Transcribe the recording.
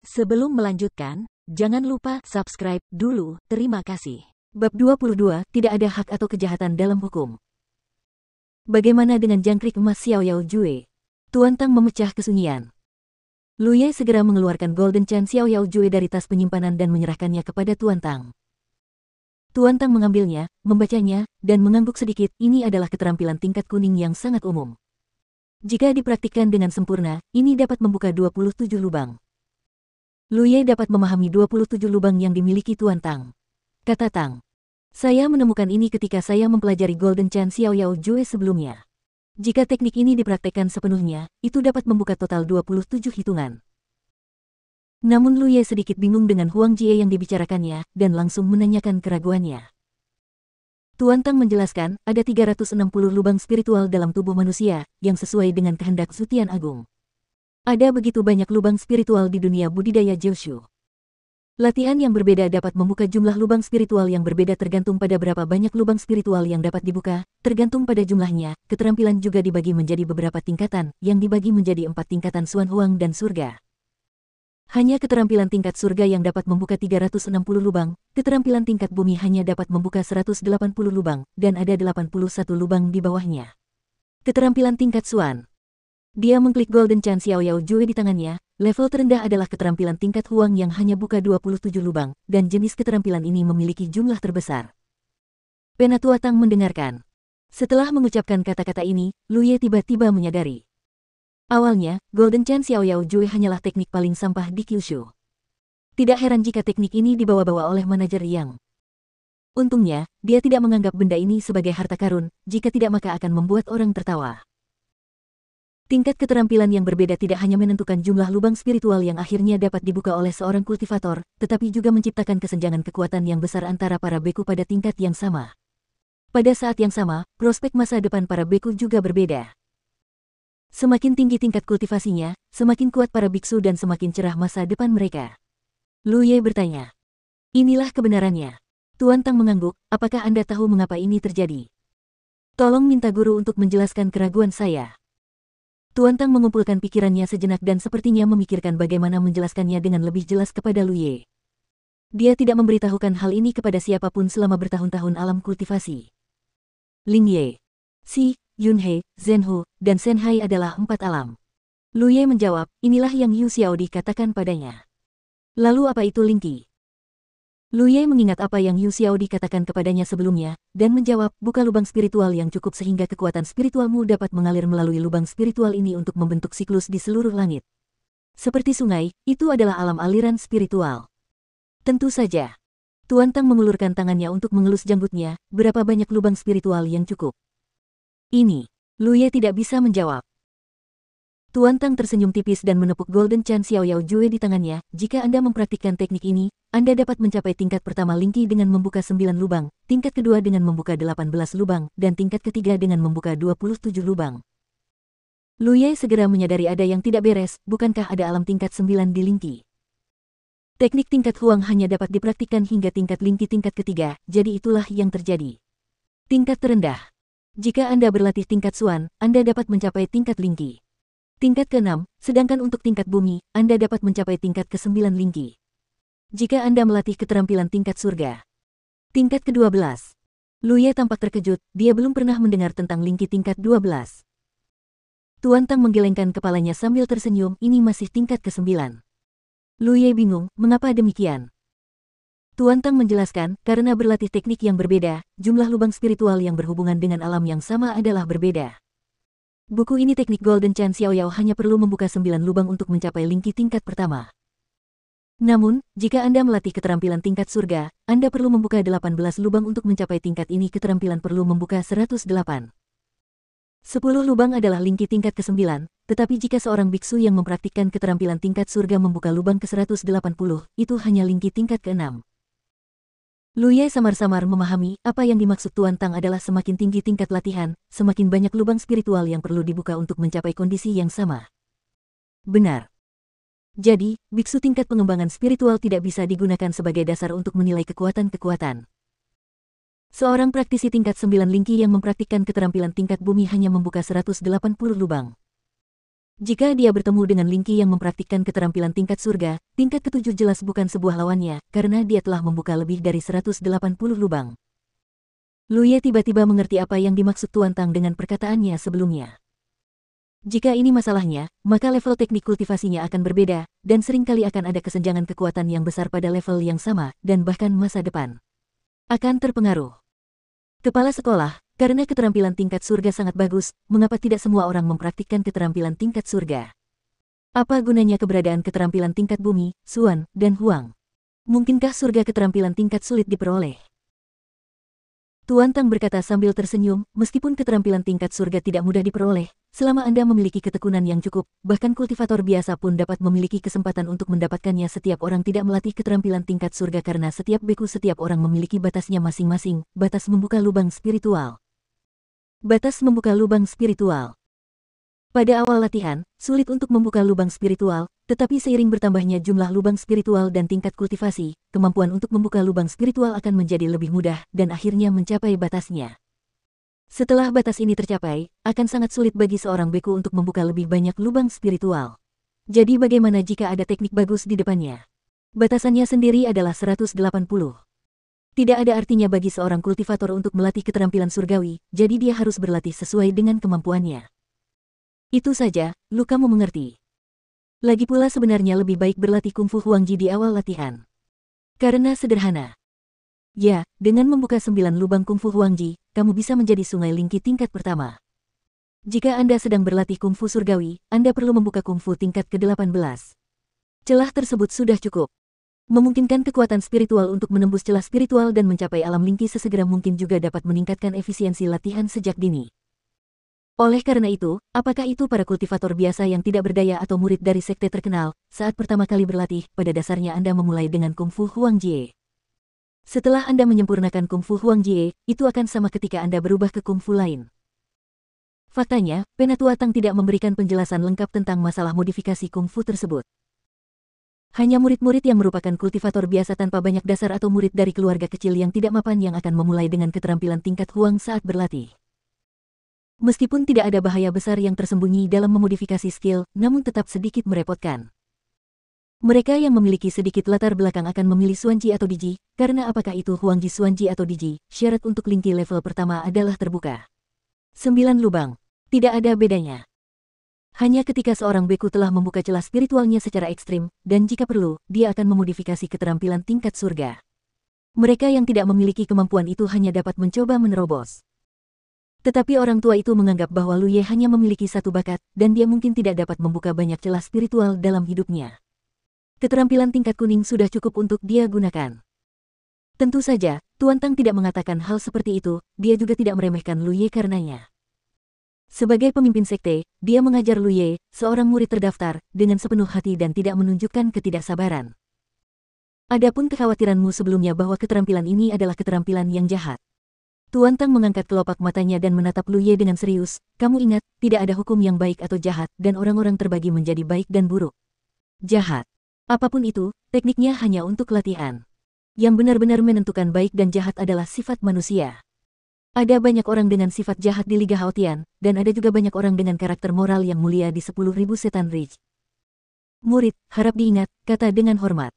Sebelum melanjutkan, jangan lupa subscribe dulu, terima kasih. Bab 22, tidak ada hak atau kejahatan dalam hukum. Bagaimana dengan jangkrik emas Xiao Yao Jue? Tuan Tang memecah kesunyian. Lu Ye segera mengeluarkan Golden Chan Xiao Yao Jue dari tas penyimpanan dan menyerahkannya kepada Tuan Tang. Tuan Tang mengambilnya, membacanya, dan mengangguk sedikit. Ini adalah keterampilan tingkat kuning yang sangat umum. Jika dipraktikkan dengan sempurna, ini dapat membuka 27 lubang. Lu Ye dapat memahami 27 lubang yang dimiliki Tuan Tang. Kata Tang. Saya menemukan ini ketika saya mempelajari Golden Chan Xiao Yao Jue sebelumnya. Jika teknik ini dipraktekkan sepenuhnya, itu dapat membuka total 27 hitungan. Namun Lu Ye sedikit bingung dengan Huang Jie yang dibicarakannya, dan langsung menanyakan keraguannya. Tuan Tang menjelaskan, ada 360 lubang spiritual dalam tubuh manusia, yang sesuai dengan kehendak Zutian Agung. Ada begitu banyak lubang spiritual di dunia budidaya Jiushu. Latihan yang berbeda dapat membuka jumlah lubang spiritual yang berbeda tergantung pada berapa banyak lubang spiritual yang dapat dibuka, tergantung pada jumlahnya. Keterampilan juga dibagi menjadi beberapa tingkatan, yang dibagi menjadi 4 tingkatan Suan Huang dan surga. Hanya keterampilan tingkat surga yang dapat membuka 360 lubang, keterampilan tingkat bumi hanya dapat membuka 180 lubang, dan ada 81 lubang di bawahnya. Keterampilan tingkat Suan. Dia mengklik Golden Chan Xiao Yao Jue di tangannya. Level terendah adalah keterampilan tingkat Huang yang hanya buka 27 lubang, dan jenis keterampilan ini memiliki jumlah terbesar. Penatua Tang mendengarkan. Setelah mengucapkan kata-kata ini, Lu Ye tiba-tiba menyadari. Awalnya, Golden Chan Xiao Yao Jue hanyalah teknik paling sampah di Kyushu. Tidak heran jika teknik ini dibawa-bawa oleh manajer Yang. Untungnya, dia tidak menganggap benda ini sebagai harta karun, jika tidak maka akan membuat orang tertawa. Tingkat keterampilan yang berbeda tidak hanya menentukan jumlah lubang spiritual yang akhirnya dapat dibuka oleh seorang kultivator, tetapi juga menciptakan kesenjangan kekuatan yang besar antara para beku pada tingkat yang sama. Pada saat yang sama, prospek masa depan para beku juga berbeda. Semakin tinggi tingkat kultivasinya, semakin kuat para biksu dan semakin cerah masa depan mereka. Lu Ye bertanya. Inilah kebenarannya. Tuan Tang mengangguk, apakah Anda tahu mengapa ini terjadi? Tolong minta guru untuk menjelaskan keraguan saya. Tuan Tang mengumpulkan pikirannya sejenak dan sepertinya memikirkan bagaimana menjelaskannya dengan lebih jelas kepada Lu Ye. Dia tidak memberitahukan hal ini kepada siapapun selama bertahun-tahun alam kultivasi. Ling Ye, Si, Yun He, Zhen Hu, dan Shen Hai adalah 4 alam. Lu Ye menjawab, inilah yang Yu Xiaodi katakan padanya. Lalu apa itu Ling Qi? Lu Ye mengingat apa yang Yu Xiaodi katakan kepadanya sebelumnya, dan menjawab, buka lubang spiritual yang cukup sehingga kekuatan spiritualmu dapat mengalir melalui lubang spiritual ini untuk membentuk siklus di seluruh langit. Seperti sungai, itu adalah alam aliran spiritual. Tentu saja. Tuan Tang mengulurkan tangannya untuk mengelus janggutnya, berapa banyak lubang spiritual yang cukup? Ini. Lu Ye tidak bisa menjawab. Tuan Tang tersenyum tipis dan menepuk Golden Chan Xiao Yao Jue di tangannya. Jika Anda mempraktikkan teknik ini, Anda dapat mencapai tingkat pertama Ling Qi dengan membuka 9 lubang, tingkat kedua dengan membuka 18 lubang, dan tingkat ketiga dengan membuka 27 lubang. Lu Ye segera menyadari ada yang tidak beres, bukankah ada alam tingkat 9 di Ling Qi? Teknik tingkat Huang hanya dapat dipraktikkan hingga tingkat Ling Qi tingkat ketiga, jadi itulah yang terjadi. Tingkat terendah. Jika Anda berlatih tingkat Suan, Anda dapat mencapai tingkat Ling Qi. Tingkat ke-6, sedangkan untuk tingkat bumi, Anda dapat mencapai tingkat ke-9 Ling Qi. Jika Anda melatih keterampilan tingkat surga. Tingkat ke-12. Lu Ye tampak terkejut, dia belum pernah mendengar tentang Ling Qi tingkat 12. Tuan Tang menggelengkan kepalanya sambil tersenyum, ini masih tingkat ke-9. Lu Ye bingung, mengapa demikian? Tuan Tang menjelaskan, karena berlatih teknik yang berbeda, jumlah lubang spiritual yang berhubungan dengan alam yang sama adalah berbeda. Buku ini teknik Golden Chan Xiao Yao hanya perlu membuka 9 lubang untuk mencapai Ling Qi tingkat pertama. Namun, jika Anda melatih keterampilan tingkat surga, Anda perlu membuka 18 lubang untuk mencapai tingkat ini. Keterampilan perlu membuka 108. 10 lubang adalah Ling Qi tingkat ke-9, tetapi jika seorang biksu yang mempraktikkan keterampilan tingkat surga membuka lubang ke-180, itu hanya Ling Qi tingkat ke-6. Lu Ye samar-samar memahami apa yang dimaksud Tuan Tang adalah semakin tinggi tingkat latihan, semakin banyak lubang spiritual yang perlu dibuka untuk mencapai kondisi yang sama. Benar. Jadi, biksu tingkat pengembangan spiritual tidak bisa digunakan sebagai dasar untuk menilai kekuatan-kekuatan. Seorang praktisi tingkat 9 Ling Qi yang mempraktikkan keterampilan tingkat bumi hanya membuka 180 lubang. Jika dia bertemu dengan Linky yang mempraktikkan keterampilan tingkat surga, tingkat ketujuh jelas bukan sebuah lawannya, karena dia telah membuka lebih dari 180 lubang. Luye tiba-tiba mengerti apa yang dimaksud Tuan Tang dengan perkataannya sebelumnya. Jika ini masalahnya, maka level teknik kultivasinya akan berbeda, dan seringkali akan ada kesenjangan kekuatan yang besar pada level yang sama, dan bahkan masa depan akan terpengaruh. Kepala sekolah, karena keterampilan tingkat surga sangat bagus, mengapa tidak semua orang mempraktikkan keterampilan tingkat surga? Apa gunanya keberadaan keterampilan tingkat bumi, Suan, dan Huang? Mungkinkah surga keterampilan tingkat sulit diperoleh? Tuan Tang berkata sambil tersenyum, meskipun keterampilan tingkat surga tidak mudah diperoleh, selama Anda memiliki ketekunan yang cukup, bahkan kultivator biasa pun dapat memiliki kesempatan untuk mendapatkannya. Setiap orang tidak melatih keterampilan tingkat surga karena setiap beku setiap orang memiliki batasnya masing-masing, batas membuka lubang spiritual. Batas membuka lubang spiritual. Pada awal latihan, sulit untuk membuka lubang spiritual, tetapi seiring bertambahnya jumlah lubang spiritual dan tingkat kultivasi, kemampuan untuk membuka lubang spiritual akan menjadi lebih mudah dan akhirnya mencapai batasnya. Setelah batas ini tercapai, akan sangat sulit bagi seorang beku untuk membuka lebih banyak lubang spiritual. Jadi bagaimana jika ada teknik bagus di depannya? Batasannya sendiri adalah 180. Tidak ada artinya bagi seorang kultivator untuk melatih keterampilan surgawi, jadi dia harus berlatih sesuai dengan kemampuannya. Itu saja, Lu kamu mengerti. Lagi pula sebenarnya lebih baik berlatih kungfu Huangji di awal latihan. Karena sederhana. Ya, dengan membuka 9 lubang kungfu Huangji, kamu bisa menjadi sungai Linky tingkat pertama. Jika Anda sedang berlatih kungfu surgawi, Anda perlu membuka kungfu tingkat ke-18. Celah tersebut sudah cukup. Memungkinkan kekuatan spiritual untuk menembus celah spiritual dan mencapai alam Linky sesegera mungkin juga dapat meningkatkan efisiensi latihan sejak dini. Oleh karena itu, apakah itu para kultivator biasa yang tidak berdaya atau murid dari sekte terkenal, saat pertama kali berlatih, pada dasarnya Anda memulai dengan kungfu Huangjie. Setelah Anda menyempurnakan kungfu Huangjie, itu akan sama ketika Anda berubah ke kungfu lain. Faktanya, Penatua Tang tidak memberikan penjelasan lengkap tentang masalah modifikasi kungfu tersebut. Hanya murid-murid yang merupakan kultivator biasa tanpa banyak dasar atau murid dari keluarga kecil yang tidak mapan yang akan memulai dengan keterampilan tingkat Huang saat berlatih. Meskipun tidak ada bahaya besar yang tersembunyi dalam memodifikasi skill, namun tetap sedikit merepotkan. Mereka yang memiliki sedikit latar belakang akan memilih Xuanji atau Diji, karena apakah itu Huangji Xuanji atau Diji, syarat untuk Linky level pertama adalah terbuka. 9 lubang. Tidak ada bedanya. Hanya ketika seorang beku telah membuka celah spiritualnya secara ekstrim, dan jika perlu, dia akan memodifikasi keterampilan tingkat surga. Mereka yang tidak memiliki kemampuan itu hanya dapat mencoba menerobos. Tetapi orang tua itu menganggap bahwa Luye hanya memiliki satu bakat, dan dia mungkin tidak dapat membuka banyak celah spiritual dalam hidupnya. Keterampilan tingkat kuning sudah cukup untuk dia gunakan. Tentu saja, Tuan Tang tidak mengatakan hal seperti itu, dia juga tidak meremehkan Luye karenanya. Sebagai pemimpin sekte, dia mengajar Luye, seorang murid terdaftar, dengan sepenuh hati dan tidak menunjukkan ketidaksabaran. Adapun kekhawatiranmu sebelumnya bahwa keterampilan ini adalah keterampilan yang jahat. Tuan Tang mengangkat kelopak matanya dan menatap Luye dengan serius, kamu ingat, tidak ada hukum yang baik atau jahat, dan orang-orang terbagi menjadi baik dan buruk. Jahat. Apapun itu, tekniknya hanya untuk latihan. Yang benar-benar menentukan baik dan jahat adalah sifat manusia. Ada banyak orang dengan sifat jahat di Liga Haotian, dan ada juga banyak orang dengan karakter moral yang mulia di 10.000 Setan Ridge. Murid, harap diingat, kata dengan hormat.